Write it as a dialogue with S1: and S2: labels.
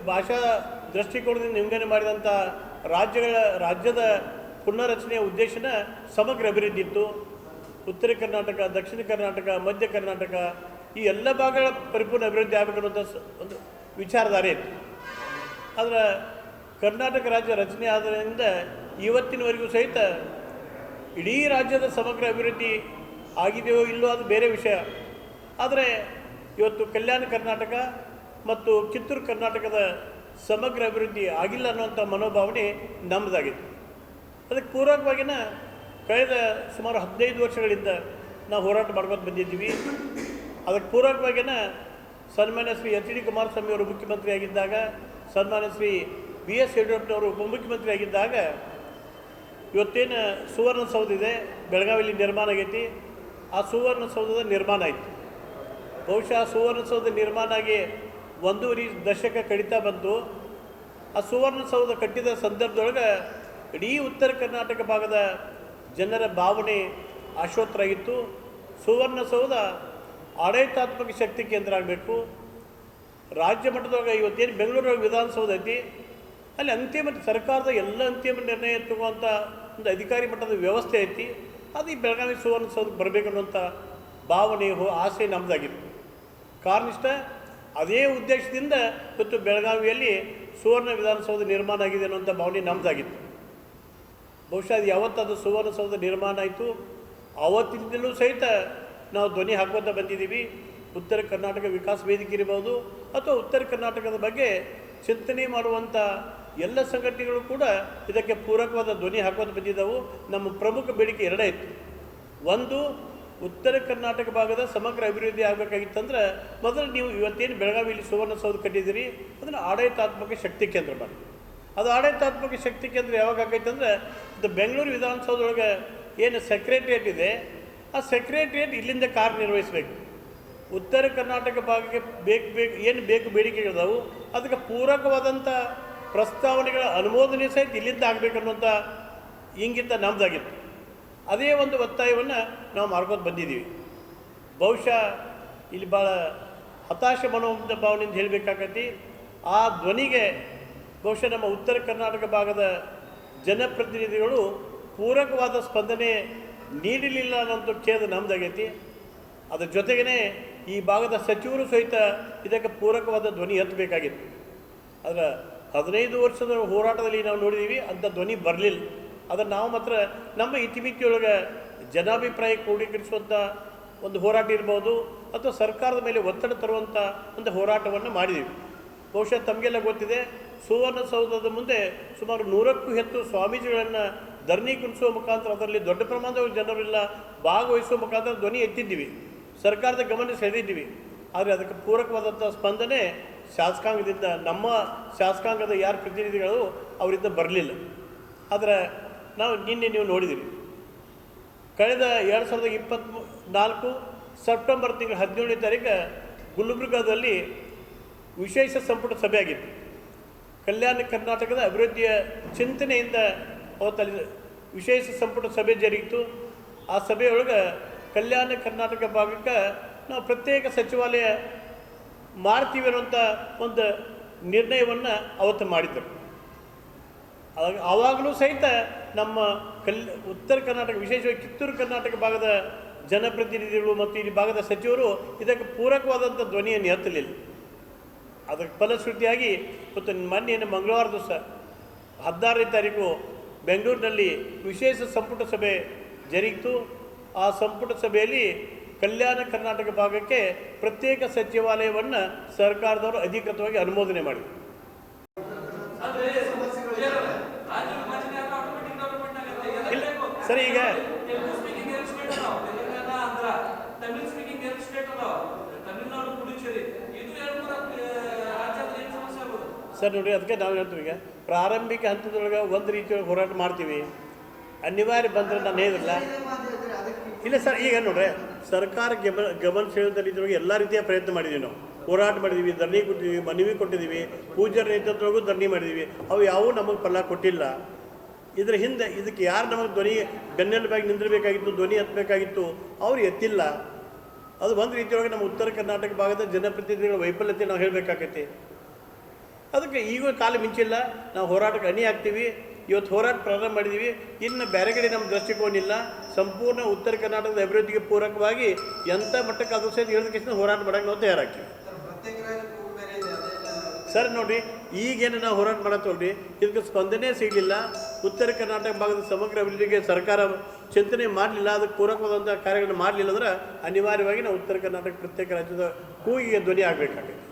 S1: ಭಾಷಾ ದೃಷ್ಟಿಕೋನದಿಂದ ವಿಂಗಡಣೆ ಮಾಡಿದಂಥ ರಾಜ್ಯದ ಪುನರ್ರಚನೆಯ ಉದ್ದೇಶನ ಸಮಗ್ರ ಅಭಿವೃದ್ಧಿ ಇತ್ತು. ಉತ್ತರ ಕರ್ನಾಟಕ, ದಕ್ಷಿಣ ಕರ್ನಾಟಕ, ಮಧ್ಯ ಕರ್ನಾಟಕ ಈ ಎಲ್ಲ ಭಾಗಗಳ ಪರಿಪೂರ್ಣ ಅಭಿವೃದ್ಧಿ ಆಗಬೇಕನ್ನುವಂಥ ಒಂದು ವಿಚಾರಧಾರೆ ಇತ್ತು. ಆದರೆ ಕರ್ನಾಟಕ ರಾಜ್ಯ ರಚನೆ ಆದ್ದರಿಂದ ಇವತ್ತಿನವರೆಗೂ ಸಹಿತ ಇಡೀ ರಾಜ್ಯದ ಸಮಗ್ರ ಅಭಿವೃದ್ಧಿ ಆಗಿದೆಯೋ ಇಲ್ಲೋ ಅದು ಬೇರೆ ವಿಷಯ. ಆದರೆ ಇವತ್ತು ಕಲ್ಯಾಣ ಕರ್ನಾಟಕ ಮತ್ತು ಕಿತ್ತೂರು ಕರ್ನಾಟಕದ ಸಮಗ್ರ ಅಭಿವೃದ್ಧಿ ಆಗಿಲ್ಲ ಅನ್ನುವಂಥ ಮನೋಭಾವನೆ ನಮ್ಮದಾಗಿತ್ತು. ಅದಕ್ಕೆ ಪೂರಕವಾಗಿನ ಕಳೆದ ಸುಮಾರು 15 ವರ್ಷಗಳಿಂದ ನಾವು ಹೋರಾಟ ಮಾಡ್ಕೊಂಡು ಬಂದಿದ್ದೀವಿ. ಅದಕ್ಕೆ ಪೂರಕವಾಗಿನ ಸನ್ಮಾನ್ಯ ಶ್ರೀ ಎಚ್ ಡಿ ಕುಮಾರಸ್ವಾಮಿ ಅವರು ಮುಖ್ಯಮಂತ್ರಿ ಆಗಿದ್ದಾಗ, ಸನ್ಮಾನ್ಯ ಶ್ರೀ ಬಿ ಎಸ್ ಯಡಿಯೂರಪ್ಪನವರು ಉಪಮುಖ್ಯಮಂತ್ರಿ ಆಗಿದ್ದಾಗ ಇವತ್ತೇನು ಸುವರ್ಣಸೌಧ ಇದೆ ಬೆಳಗಾವಿಯಲ್ಲಿ ನಿರ್ಮಾಣ ಆಗೈತಿ. ಆ ಸುವರ್ಣಸೌಧದ ನಿರ್ಮಾಣ ಆಯಿತು. ಬಹುಶಃ ಸುವರ್ಣಸೌಧ ನಿರ್ಮಾಣ ಆಗಿ 1.5 ದಶಕ ಕಡಿತಾ ಬಂತು. ಆ ಸುವರ್ಣಸೌಧ ಕಟ್ಟಿದ ಸಂದರ್ಭದೊಳಗೆ ಇಡೀ ಉತ್ತರ ಕರ್ನಾಟಕ ಭಾಗದ ಜನರ ಭಾವನೆ ಆಶೋತ್ತರಾಗಿತ್ತು. ಸುವರ್ಣಸೌಧ ಆಡಳಿತಾತ್ಮಕ ಶಕ್ತಿ ಕೇಂದ್ರ ಆಗಬೇಕು. ರಾಜ್ಯ ಮಟ್ಟದೊಳಗೆ ಇವತ್ತೇನು ಬೆಂಗಳೂರು ವಿಧಾನಸೌಧ ಐತಿ, ಅಲ್ಲಿ ಅಂತಿಮ ಸರ್ಕಾರದ ಎಲ್ಲ ಅಂತಿಮ ನಿರ್ಣಯ ತಗುವಂಥ ಒಂದು ಅಧಿಕಾರಿ ಮಟ್ಟದ ವ್ಯವಸ್ಥೆ ಐತಿ. ಅದು ಈ ಬೆಳಗಾವಿ ಸುವರ್ಣಸೌಧಕ್ಕೆ ಬರಬೇಕು ಅನ್ನುವಂಥ ಭಾವನೆ ಆಸೆ ನಮ್ಮದಾಗಿತ್ತು. ಕಾರಣಿಷ್ಟ ಅದೇ ಉದ್ದೇಶದಿಂದ ಇವತ್ತು ಬೆಳಗಾವಿಯಲ್ಲಿ ಸುವರ್ಣ ವಿಧಾನಸೌಧ ನಿರ್ಮಾಣ ಆಗಿದೆ ಅನ್ನುವಂಥ ಭಾವನೆ ನಮ್ಮದಾಗಿತ್ತು. ಬಹುಶಃ ಅದು ಯಾವತ್ತದು ಸುವರ್ಣಸೌಧ ನಿರ್ಮಾಣ ಆಯಿತು ಆವತ್ತಿನಿಂದಲೂ ಸಹಿತ ನಾವು ಧ್ವನಿ ಹಾಕುವಂತ ಬಂದಿದ್ದೀವಿ. ಉತ್ತರ ಕರ್ನಾಟಕ ವಿಕಾಸ ವೇದಿಕೆ ಇರಬಹುದು ಅಥವಾ ಉತ್ತರ ಕರ್ನಾಟಕದ ಬಗ್ಗೆ ಚಿಂತನೆ ಮಾಡುವಂಥ ಎಲ್ಲ ಸಂಘಟನೆಗಳು ಕೂಡ ಇದಕ್ಕೆ ಪೂರಕವಾದ ಧ್ವನಿ ಹಾಕುವಂತ ಬಂದಿದ್ದವು. ನಮ್ಮ ಪ್ರಮುಖ ಬೇಡಿಕೆ ಎರಡೇ ಇತ್ತು. ಒಂದು, ಉತ್ತರ ಕರ್ನಾಟಕ ಭಾಗದ ಸಮಗ್ರ ಅಭಿವೃದ್ಧಿ ಆಗಬೇಕಾಗಿತ್ತಂದ್ರೆ ಮೊದಲು ನೀವು ಇವತ್ತೇನು ಬೆಳಗಾವಿಯಲ್ಲಿ ಸುವರ್ಣಸೌಧ ಕಟ್ಟಿದ್ದೀರಿ ಅದನ್ನು ಆಡಳಿತಾತ್ಮಕ ಶಕ್ತಿ ಕೇಂದ್ರ ಮಾಡಿ. ಅದು ಆಡಳಿತಾತ್ಮಕ ಶಕ್ತಿ ಕೇಂದ್ರ ಯಾವಾಗ ಆಗೈತಂದ್ರೆ ಇದು ಬೆಂಗಳೂರು ವಿಧಾನಸೌಧದೊಳಗೆ ಏನು ಸೆಕ್ರೆಟ್ರಿಯೇಟ್ ಇದೆ ಆ ಸೆಕ್ರೆಟ್ರಿಯೇಟ್ ಇಲ್ಲಿಂದ ಕಾರ್ಯನಿರ್ವಹಿಸಬೇಕು. ಉತ್ತರ ಕರ್ನಾಟಕ ಭಾಗಕ್ಕೆ ಏನು ಬೇಡಿಕೆಗಳಿದಾವು ಅದಕ್ಕೆ ಪೂರಕವಾದಂಥ ಪ್ರಸ್ತಾವನೆಗಳ ಅನುಮೋದನೆ ಸಹಿತ ಇಲ್ಲಿಂದ ಆಗಬೇಕನ್ನುವಂಥ ಇಂಗಿತ ನಮ್ಮದಾಗಿತ್ತು. ಅದೇ ಒಂದು ಒತ್ತಾಯವನ್ನು ನಾವು ಮಾಡ್ಕೊಂಡು ಬಂದಿದ್ದೀವಿ. ಬಹುಶಃ ಇಲ್ಲಿ ಭಾಳ ಹತಾಶೆ ಭಾವನೆಯಿಂದ ಹೇಳಬೇಕಾಗತ್ತಿ. ಆ ಧ್ವನಿಗೆ ಬಹುಶಃ ನಮ್ಮ ಉತ್ತರ ಕರ್ನಾಟಕ ಭಾಗದ ಜನಪ್ರತಿನಿಧಿಗಳು ಪೂರಕವಾದ ಸ್ಪಂದನೆ ನೀಡಲಿಲ್ಲ ಅನ್ನೋಂಥ ಖೇದ ನಮ್ಮದಾಗೈತಿ. ಅದರ ಜೊತೆಗೇ ಈ ಭಾಗದ ಸಚಿವರು ಸಹಿತ ಇದಕ್ಕೆ ಪೂರಕವಾದ ಧ್ವನಿ ಎತ್ತಬೇಕಾಗಿತ್ತು. ಆದರೆ 15 ವರ್ಷದ ಹೋರಾಟದಲ್ಲಿ ನಾವು ನೋಡಿದ್ದೀವಿ ಅಂಥ ಧ್ವನಿ ಬರಲಿಲ್ಲ. ಆದರೆ ನಾವು ಮಾತ್ರ ನಮ್ಮ ಇತಿಮಿತಿಯೊಳಗೆ ಜನಾಭಿಪ್ರಾಯ ಕ್ರೋಢೀಕರಿಸುವಂಥ ಒಂದು ಹೋರಾಟ ಇರ್ಬೋದು ಅಥವಾ ಸರ್ಕಾರದ ಮೇಲೆ ಒತ್ತಡ ತರುವಂಥ ಒಂದು ಹೋರಾಟವನ್ನು ಮಾಡಿದ್ದೀವಿ. ಬಹುಶಃ ತಮಗೆಲ್ಲ ಗೊತ್ತಿದೆ, ಸುವರ್ಣಸೌಧದ ಮುಂದೆ ಸುಮಾರು 100ಕ್ಕೂ ಹೆಚ್ಚು ಸ್ವಾಮೀಜಿಗಳನ್ನು ಧರಣಿ ಕುಣಿಸುವ ಮುಖಾಂತರ ಅದರಲ್ಲಿ ದೊಡ್ಡ ಪ್ರಮಾಣದ ಜನರೆಲ್ಲ ಭಾಗವಹಿಸುವ ಮುಖಾಂತರ ಧ್ವನಿ ಎತ್ತಿದ್ದೀವಿ, ಸರ್ಕಾರದ ಗಮನ ಸೆಳೆದಿದ್ದೀವಿ. ಆದರೆ ಅದಕ್ಕೆ ಪೂರಕವಾದಂಥ ಸ್ಪಂದನೆ ಶಾಸಕಾಂಗದಿಂದ ನಮ್ಮ ಶಾಸಕಾಂಗದ ಯಾರು ಪ್ರತಿನಿಧಿಗಳು ಅವರಿಂದ ಬರಲಿಲ್ಲ. ಆದರೆ ನಿನ್ನೆ ನೀವು ನೋಡಿದಿರಿ, ಕಳೆದ 2024 ಸೆಪ್ಟೆಂಬರ್ ತಿಂಗಳ 17ನೇ ತಾರೀಕು ಗುಲ್ಬರ್ಗಾದಲ್ಲಿ ವಿಶೇಷ ಸಂಪುಟ ಸಭೆ ಆಗಿತ್ತು. ಕಲ್ಯಾಣ ಕರ್ನಾಟಕದ ಅಭಿವೃದ್ಧಿಯ ಚಿಂತನೆಯಿಂದ ಅವತ್ತಲ್ಲಿ ವಿಶೇಷ ಸಂಪುಟ ಸಭೆ ಜರುಗಿತು. ಆ ಸಭೆಯೊಳಗೆ ಕಲ್ಯಾಣ ಕರ್ನಾಟಕ ಭಾಗಕ್ಕೆ ನಾವು ಪ್ರತ್ಯೇಕ ಸಚಿವಾಲಯ ಮಾಡ್ತೀವಿ ಅನ್ನುವಂಥ ಒಂದು ನಿರ್ಣಯವನ್ನು ಅವತ್ತು ಮಾಡಿದ್ದರು. ಆವಾಗಲೂ ಸಹಿತ ನಮ್ಮ ಉತ್ತರ ಕರ್ನಾಟಕ, ವಿಶೇಷವಾಗಿ ಕಿತ್ತೂರು ಕರ್ನಾಟಕ ಭಾಗದ ಜನಪ್ರತಿನಿಧಿಗಳು ಮತ್ತು ಈ ಭಾಗದ ಸಚಿವರು ಇದಕ್ಕೆ ಪೂರಕವಾದಂಥ ಧ್ವನಿಯನ್ನು ಎತ್ತಲಿಲ್ಲ. ಅದಕ್ಕೆ ಫಲಶ್ರುತಿಯಾಗಿ ಇವತ್ತು ಮೊನ್ನೆ ಮಂಗಳವಾರ ದಿವಸ 16ನೇ ತಾರೀಕು ಬೆಂಗಳೂರಿನಲ್ಲಿ ವಿಶೇಷ ಸಂಪುಟ ಸಭೆ ಜರುಗಿತು. ಆ ಸಂಪುಟ ಸಭೆಯಲ್ಲಿ ಕಲ್ಯಾಣ ಕರ್ನಾಟಕ ಭಾಗಕ್ಕೆ ಪ್ರತ್ಯೇಕ ಸಚಿವಾಲಯವನ್ನು ಸರ್ಕಾರದವರು ಅಧಿಕೃತವಾಗಿ ಅನುಮೋದನೆ ಮಾಡಿದರು. ಸರಿ, ಈಗ ಸರ್ ನೋಡಿ, ಅದಕ್ಕೆ ನಾವು ಹೇಳ್ತೀವಿ, ಈಗ ಪ್ರಾರಂಭಿಕ ಹಂತದೊಳಗೆ ಒಂದು ರೀತಿಯೊಳಗೆ ಹೋರಾಟ ಮಾಡ್ತೀವಿ, ಅನಿವಾರ್ಯ ಬಂದರೆ ನಾನು ಹೇಳಿರಲ್ಲ. ಇಲ್ಲ ಸರ್, ಈಗ ನೋಡ್ರಿ, ಸರ್ಕಾರ ಗಮನ ಸೆಳೆದ ರೀತಿಯೊಳಗೆ ಎಲ್ಲ ರೀತಿಯ ಪ್ರಯತ್ನ ಮಾಡಿದ್ದೀವಿ. ನಾವು ಹೋರಾಟ ಮಾಡಿದ್ದೀವಿ, ಧರಣಿ ಕೊಟ್ಟಿದ್ದೀವಿ, ಮನವಿ ಕೊಟ್ಟಿದ್ದೀವಿ, ಪೂಜ್ಯರ ನೇತೃತ್ವದೊಳಗೂ ಧರಣಿ ಮಾಡಿದ್ದೀವಿ. ಅವು ಯಾವೂ ನಮಗೆ ಫಲ ಕೊಟ್ಟಿಲ್ಲ. ಇದರ ಹಿಂದೆ ಇದಕ್ಕೆ ಯಾರು ನಮಗೆ ಧ್ವನಿ ಬೆನ್ನೆಲುಬಾಗಿ ನಿಂದಿರಬೇಕಾಗಿತ್ತು, ಧ್ವನಿ ಎತ್ತಬೇಕಾಗಿತ್ತು, ಅವ್ರು ಎತ್ತಿಲ್ಲ. ಅದು ಒಂದು ರೀತಿಯೊಳಗೆ ನಮ್ಮ ಉತ್ತರ ಕರ್ನಾಟಕ ಭಾಗದ ಜನಪ್ರತಿನಿಧಿಗಳ ವೈಫಲ್ಯತೆ ನಾವು ಹೇಳಬೇಕಾಗೈತಿ. ಅದಕ್ಕೆ ಈಗ ಕಾಲ ಮಿಂಚಿಲ್ಲ, ನಾವು ಹೋರಾಟಕ್ಕೆ ಅಣಿ ಆಗ್ತೀವಿ. ಇವತ್ತು ಹೋರಾಟ ಪ್ರಾರಂಭ ಮಾಡಿದ್ದೀವಿ. ಇನ್ನು ಬೇರೆ ಕಡೆ ನಮ್ಮ ದೃಷ್ಟಿಕೋನ ಇಲ್ಲ. ಸಂಪೂರ್ಣ ಉತ್ತರ ಕರ್ನಾಟಕದ ಅಭಿವೃದ್ಧಿಗೆ ಪೂರಕವಾಗಿ ಎಂಥ ಮಟ್ಟಕ್ಕೆ ಅದು ಸಹಿತ ಹೇಳಿದ ಹೋರಾಟ ಮಾಡೋಕ್ಕೆ ನಾವು ತಯಾರಾಗ್ತೀವಿ. ಸರ್ ನೋಡಿರಿ, ಈಗೇನು ನಾವು ಹೋರಾಟ ಮಾಡತ್ತೋಲ್ರಿ, ಇದಕ್ಕೆ ಸ್ಪಂದನೆ ಸಿಗಲಿಲ್ಲ. ಉತ್ತರ ಕರ್ನಾಟಕ ಭಾಗದ ಸಮಗ್ರ ಅಭಿವೃದ್ಧಿಗೆ ಸರ್ಕಾರ ಚಿಂತನೆ ಮಾಡಲಿಲ್ಲ, ಅದಕ್ಕೆ ಪೂರಕವಾದಂಥ ಕಾರ್ಯಗಳನ್ನು ಮಾಡಲಿಲ್ಲ ಅಂದ್ರೆ ಅನಿವಾರ್ಯವಾಗಿ ನಾವು ಉತ್ತರ ಕರ್ನಾಟಕ ಪ್ರತ್ಯೇಕ ರಾಜ್ಯದ ಕೂಗಿಗೆ ಧ್ವನಿ ಆಗಬೇಕಾಗುತ್ತೆ.